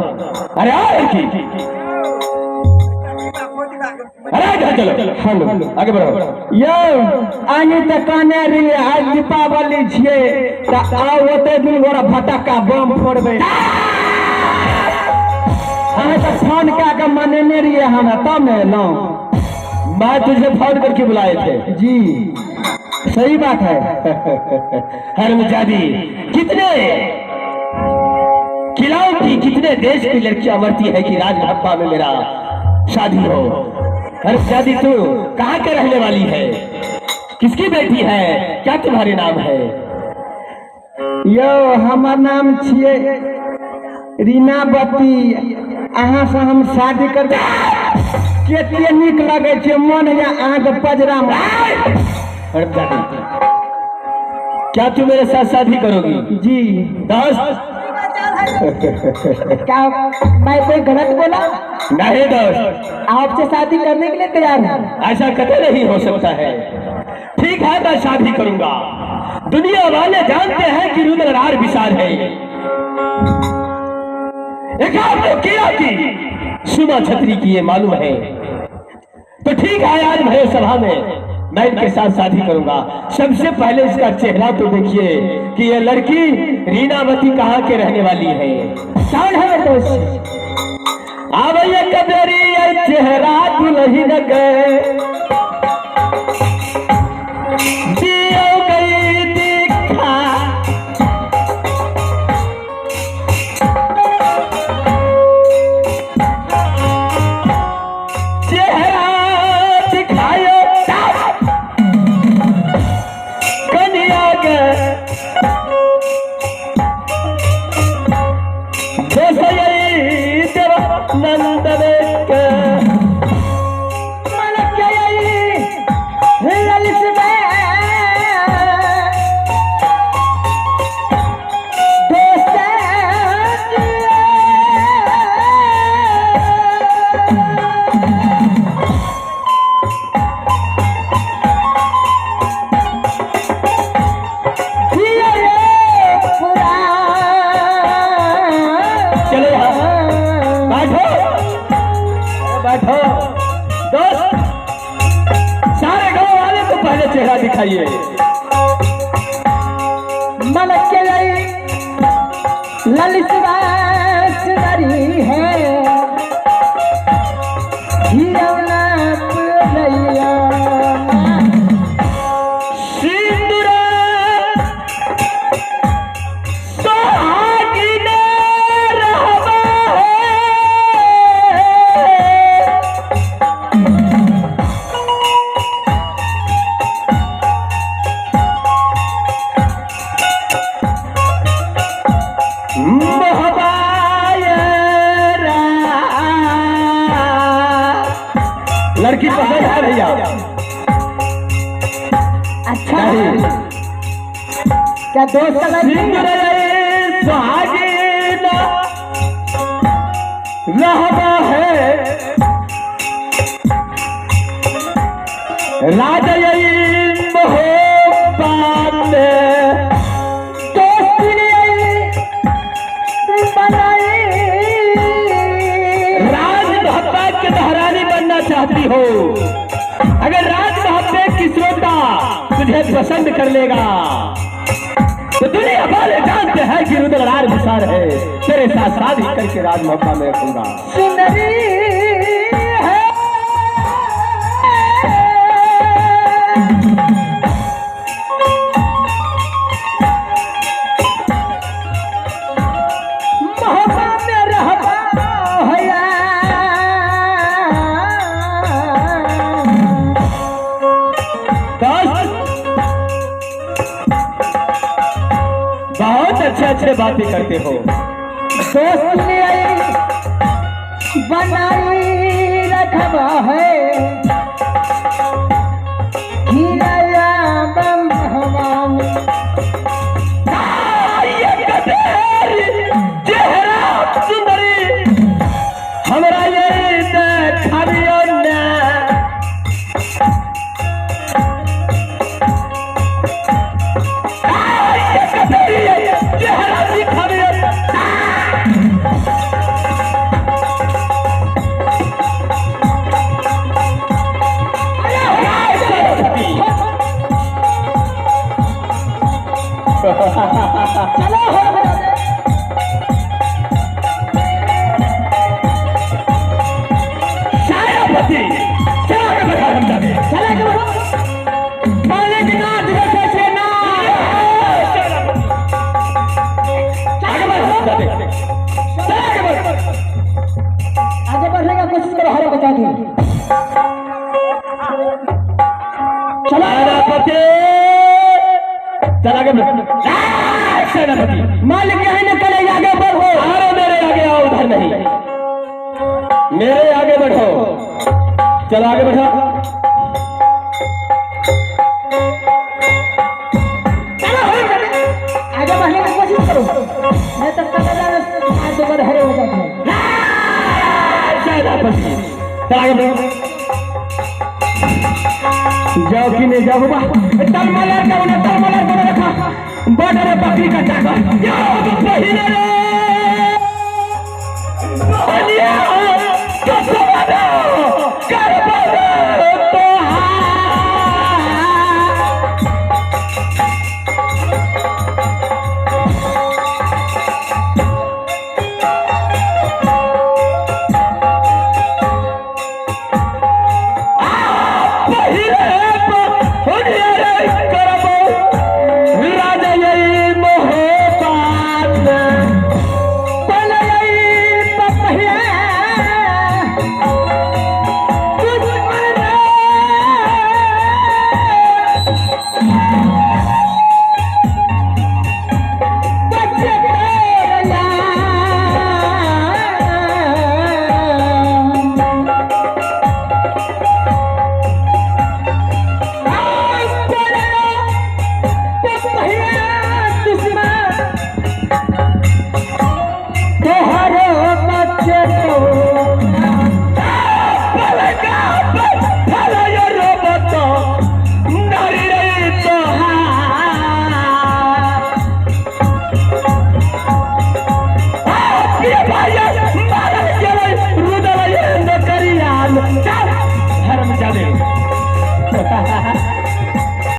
अरे आओ लड़की, अरे चलो हेलो आगे बढ़ो। यो आनी त काने रे आज दीपावली छिए त आओ ओते दिन गोरा फटक्का बम फोड़बे। हमें तो फोन के मनेने रहिए हम तब में लो। मैं तुझे फोन करके बुलाए थे। जी सही बात है। हरमजादी कितने किलाओं की कितने देश की लड़कियां मरती है कि राजभप्पा में मेरा शादी हो। हरमजादी तू कहाँ के रहने वाली है, किसकी बेटी है, क्या तुम्हारे नाम है? यो हमार नाम छिए रीनावती। अहाँ से हम शादी करबे केते निक लगे छे मन या अहाँ के पजरा में। हरमजादी क्या तू मेरे साथ शादी करोगी? जी दोस्त क्या मैं कोई गलत बोला? नहीं दोस्त, आपसे शादी करने के लिए तैयार हूँ। ऐसा कभी नहीं हो सकता है। ठीक है मैं शादी करूंगा। दुनिया वाले जानते हैं कि रुद्रराज विशाल है। एक तो किया की सुबह छतरी की ये मालूम है। तो ठीक है आज भरे सभा में मैं इनके साथ शादी करूंगा। सबसे पहले इसका चेहरा तो देखिए कि ये लड़की रीनावती कहाँ के रहने वाली है। कौन है दोस्त? अब ये कबेरी ये चेहरा दुल्हन गए दियो गई दिखा। चेहरा दिखायो कन्या गए नंदन के बैठो दोस्त, सारे गांव वाले को पहले चेहरा दिखाइए। मलक के ललित सुंदरी है लड़की पसंद है भैया? अच्छा क्या दोस्त रहना है राजा राजभप्पा के महारानी बनना चाहती हो। अगर राजभप्पा की श्रोता तुझे पसंद कर लेगा तो दुनिया वाले जानते हैं कि रुद्रराज विशाल है। तेरे साथ शादी करके राजभप्पा में रखूंगा। सुंदरी है बहुत अच्छे बातें करते हो। दोस्त ने बनाई रखबा है चेहरा सुंदरी हमरा ये देखियो ना। चेहरा दिखाइए बता दूं। चला सेनापति चला के सेनापति मालिक यही न करे, आगे बढ़ो। अरे मेरे आगे आओ, उधर नहीं, मेरे आगे बढ़ो। चलो आगे बढ़ो। आगे बढ़ने की कोशिश करो, मैं तब तक आज तो हरे हो जाते हैं। सेनापति चल आगे बढ़ो। जाओ कि नहीं जाओ बा, तलमलर का उन्हें तलमलर को रखा, बॉर्डर बकरी का चाका। जाओ तो पहले रे